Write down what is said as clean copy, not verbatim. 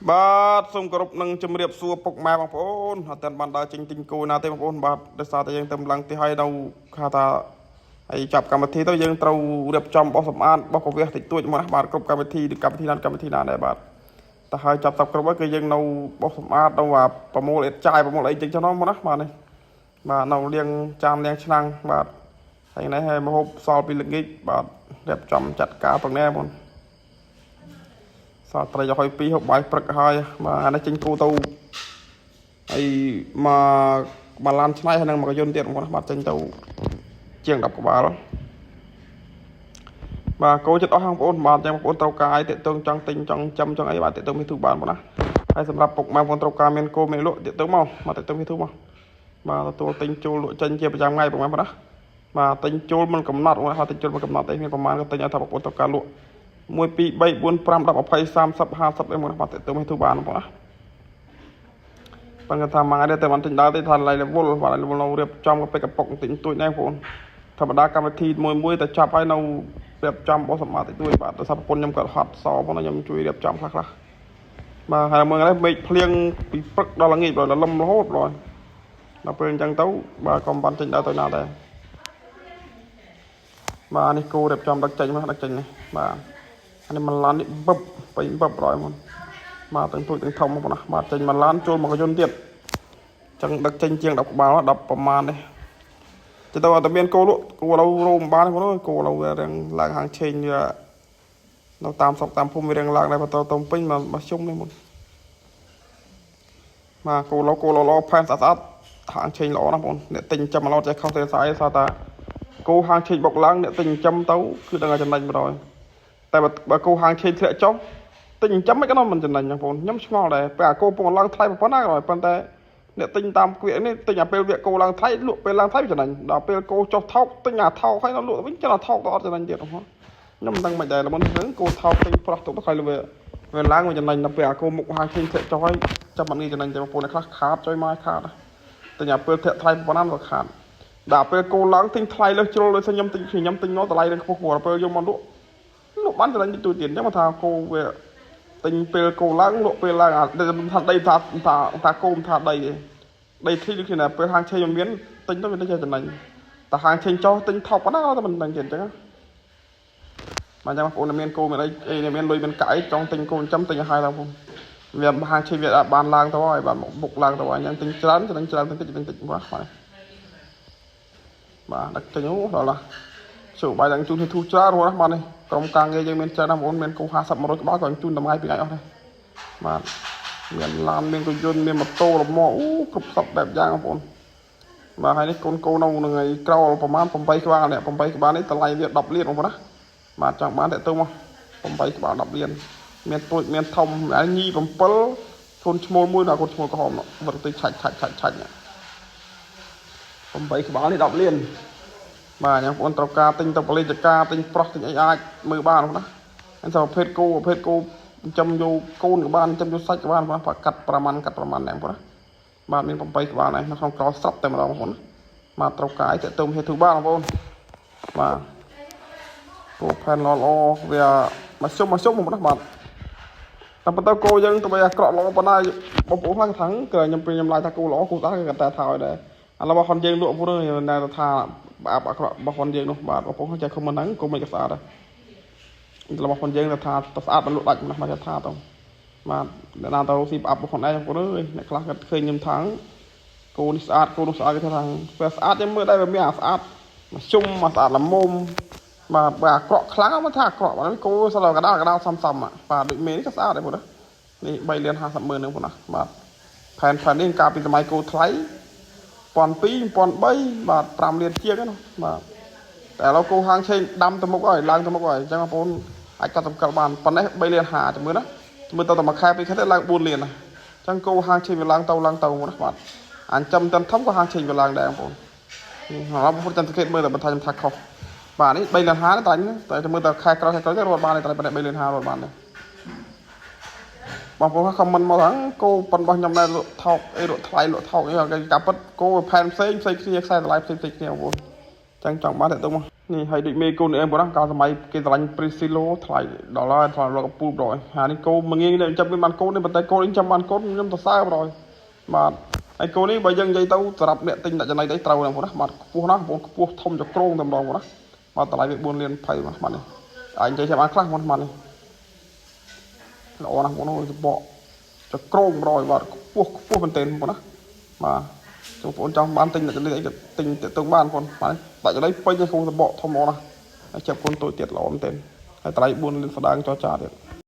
បាទសូមគោរពនឹងជំរាបសួរពុកម៉ែបងប្អូនអត់ទាន់បានដើរចេញទិញគោណាទេបងប្អូនបាទដោយសារតែយើងទៅម្លឹងទីហើយនៅគេថាហើយចាប់កម្មវិធីទៅយើងត្រូវរៀបចំបោះសម្អាតបោះកវះតិចតួចមកណាបាទគ្រប់កម្មវិធីឬកម្មវិធីណាដែរបាទតែហើយចាប់គ្រប់ហើយគឺយើងនៅបោះសម្អាតនៅប្រមូលអេតចាយប្រមូលអីចឹងមកណាបាទនេះបាទនៅលាងចានលាងឆ្នាំងបាទហើយនេះហើយមហូបសល់ពីល្ងាចបាទរៀបចំចាត់ការផងដែរបងសាត្រីឲ្យពីហូបបាយព្រឹកហើយបាទអានេះចេញគូទៅហើយមកឡានឆ្នៃហើយនឹងមកយន្តទៀតបងបាទចេញទៅជាង10ក្បាលបាទគោចិត្តអស់បងប្អូនបាទចាំបងប្អូនត្រូវការអីតាក់ទងចង់ទិញចង់ចាំចង់អីបាទតាក់ទងមីទូបានបងណាហើយសម្រាប់ពុកម៉ែបងប្អូនត្រូវការមានគោមានលក់តាក់ទងមកតាក់ទងមីទូមកបាទទទួលទិញចូលលក់ចេញជាប្រចាំថ្ងៃបងប្អូនបាទបាទទិញចូលមិនកំណត់បងបាទទិញចូលមិនកំណត់ទេមានប្រមាណក៏ទិញឲ្យថាបងប្អូនត្រូវការលក់1 2 3 4 5 10 20 30 50អីមកបាទទៅមិនទូបានបងណាបងថាមកនេះតែមិនទិញដល់ទេថាឡៃ level បាទ level នៅរៀបចំក៏ពេកកប៉ុកទិញទួចដែរបងធម្មតាកម្មវិធីមួយតែចាប់ឲ្យនៅរៀបចំបោះសម្បត្តិទួចបាទទៅថាប្រពន្ធខ្ញុំគាត់ហត់សបងខ្ញុំជួយរៀបចំខ្លះបាទហើយមើលនេះមេឃភ្លៀងពីព្រឹកដល់ល្ងាចដល់លំរហូតដល់ពេលអញ្ចឹងទៅបាទក៏មិនបានចេញដល់ទៅណាដែរបាទនេះគូរៀបចំដឹកចេញមកដឹកចេញនេះបាទអានេះមួយឡាននេះបឹបពេញបឹបរយមកបាទទាំងទូចទាំងធំមកណាបាទចេញមួយឡានចូលមកយន្តទៀតចឹងដឹកចេញជាង10ក្បាល10ប្រមាណនេះទៅតែមានគោលក់គោឡូវរោមបានបងអើយគោឡូវរៀងឡើងហាងឆេងវានៅតាមស្រុកតាមភូមិវារៀងឡើងដែរបន្តទៅពេញមកជុំនេះមុនបាទគោឡូឡផែនស្អាតហាងឆេងល្អណាស់បងអ្នកទិញចាំមកឡោតចេះខុសទេស្អីថាតាគោហាងឆេងបុកឡើងអ្នកទិញចាំទៅគឺដឹងតែចំណេញ100តែបើគោហាងឆេងធ្លាក់ចុះទិញចាំមិនក៏មិនចំណេញបងប្អូនខ្ញុំឆ្ងល់ដែរពេលអាគោពងឡើងថ្លៃប៉ុណ្ណាក៏ប៉ុន្តែអ្នកទិញតាមគៀកនេះទិញអាពេលវាគោឡើងថ្លៃលក់ពេលឡើងថ្លៃចំណេញដល់ពេលគោចុះថោកទិញអាថោកហើយនៅលក់វិញចឹងអាថោកក៏អត់ចំណេញទៀតបងខ្ញុំមិនដឹងមិនដែរល្មមហ្នឹងគោថោកទិញប្រោះទុកទៅហើយវាឡើងវាចំណេញដល់ពេលអាគោមុខហាងឆេងធ្លាក់ចុះហើយចាំមិនងាយចំណេញទេបងប្អូនខ្លះខាតចុយមកខាតទិញអាពេលធ្លាក់ថ្លៃប៉ុណ្ណាក៏ខាតដល់ពេលគោឡើងទិញថ្លៃលើសជ្រុលដោយខ្ញុំទិញនោះតម្លៃនឹងខ្ពស់ដល់ពេលយកមកលក់បានចំណេញតិចតួចទៀតអញ្ចឹងថាគោវាទិញពេលគោឡើងលក់ពេលឡើងអាថាដីថាគោមិនថាដីទេដីធីដូចគ្នាពេលហាងឆេងមានទិញទៅវាទៅចំណេញតែហាងឆេងចោះទិញថោកប៉ុណ្ណាតែមិនដឹងទៀតអញ្ចឹងបាទចាំបងប្អូនមានគោមានអីមានលុយមានកាក់អីចង់ទិញគោចិញ្ចឹមទិញឲ្យហើយបងប្អូនវាហាងឆេងវាបានឡើងទៅហើយបាទបុកឡើងទៅហើយអញ្ចឹងទិញច្រើនទិញតិចបាទដឹកទិញដល់ឡាចូលបាយឡើងជូនធូរច្រើនហ្នឹងបាទនេះក្រុមការងារយើងមានច្រើនណាស់បងប្អូនមានគោ50 100ក្បាលក៏ជូនតម្លៃពីថ្ងៃអស់ដែរបាទមានឡានមានកញ្យុនមានម៉ូតូលំមគ្រប់សពបែបយ៉ាងបងប្អូនបាទហើយនេះកូននៅនឹងឯក្រោលប្រហែល8ក្បាលនេះ8ក្បាលនេះតម្លៃវា10លានបងប្អូនណាបាទចង់បានតែទៅមក8ក្បាល10លានមានទូចមានធំញី7កូនឈ្មោលមួយដល់កូនឈ្មោលក្រហមមកទៅឆាច់8ក្បាលនេះ10លានបាទបងប្អូនត្រូវការទិញទៅផលិតការទិញប្រុសទិញអីអាចមើលបានណាហ្នឹងទៅប្រភេទគោចំយកកូនក៏បានចំយកសាច់ក៏បានបាទកាត់ប្រមាណដែរបងប្អូនណាបាទមាន8ក្បាលដែរនៅក្នុងក្រោស្រាប់តែម្ដងបងប្អូនបាទត្រូវការអីទៅហេតុបានបងប្អូនបាទគោផែនល្អវាមកជុំបងប្អូនណាបាទតែបន្តគោយើងទៅបីអាក្រក់ល្អប៉ុណ្ណាបងប្អូនខ្លះថាខ្ញុំឡាយថាគោល្អគោស្អាតគេតែថាឲ្យដែរឥឡូវបងយើងលក់ព្រោះណែថាអាក្រក់របស់យើងនោះបាទបងប្អូនចេះខំហ្នឹងគោមិនក៏ស្អាតដែររបស់យើងថាស្អាតមិនលក់ដាច់ណាស់មកថាទៅបាទអ្នកណាទៅស៊ីប្រអប់របស់ខ្លួនឯងបងប្អូនអើយអ្នកខ្លះគាត់ឃើញខ្ញុំថាគោនេះស្អាតគោនោះស្អាតគេថាវាស្អាតខ្ញុំមើលដែរវាមានអាស្អាតមកជុំមកស្អាតល្មមបាទបើអាក្រក់ខ្លាំងមកថាអាក្រក់បាទគោសឡកដាលសំបាទដូចមេនេះក៏ស្អាតដែរបងប្អូននេះ3លាន50ម៉ឺនហ្នឹងបងប្អូនបាទផែននេះកាលពីសម័យគោថ្លៃ1200 1003បាទ5លានជាងណាបាទតែឥឡូវគោហាងឆេងដាំទៅមុខហើយឡើងទៅមុខហើយអញ្ចឹងបងប្អូនអាចកាត់សម្គាល់បានប៉ុណ្ណេះ3លាន50ចាំមើលណាមើលទៅមួយខែពីខែទៅឡើង4លានណាអញ្ចឹងគោហាងឆេងវាឡើងទៅណាបាទអានចំតិនធំក៏ហាងឆេងវាឡើងដែរបងប្អូនហើយបងប្អូនចាំសង្កេតមើលតែបន្ថែមថាខុសបាទនេះ3លាន50តែមើលតែខែក្រោយទៅរត់បានតែប៉ុណ្ណេះ3លាន50រត់បានដែរបងប្អូនខមមិនមកថាគោប៉ុនរបស់ខ្ញុំដែរលក់ថោកអីលក់ថ្លៃលក់ថោកអីគេកាប់ពិតគោផែនផ្សេងគ្នាខ្សែតម្លៃផ្សេងគ្នាបងប្អូនចឹងចង់បានតែទៅមក นี่ให้ដូចមេកូនemបងណាកាលសម័យគេឆ្លាញ់ Priscilla ថ្លៃដុល្លារថ្លៃរកពូប្រយហានេះគោមួយងាយនេះចាំវាបានកូននេះប៉ុន្តែកូននេះចាំបានកូនខ្ញុំទៅសើប្រយបាទហើយកូននេះបើយើងនិយាយទៅសម្រាប់អ្នកទិញដាក់ចំណៃđấyត្រូវណាបងណាបាទខ្ពស់ណាបងខ្ពស់ធំចក្រងតែម្ដងបងណាបាទតម្លៃវា4លាន20បាទនេះអាចនិយាយចាំបានខ្លះបងបាទនេះល្អណាស់បងអូយសបកចក្រងប្រយបាទខ្ពស់មែនទែនបងណាបាទបងប្អូនចង់បានទិញដាក់ចំណៃអីក៏ទិញទៅបានបងបាទដាក់ចំណៃពេញហ្នឹងគូសបកធំល្អណាស់ហើយចាប់គុនតូចទៀតល្អមែនទែនហើយតម្លៃ4លានស្ដាងចរចាទៀត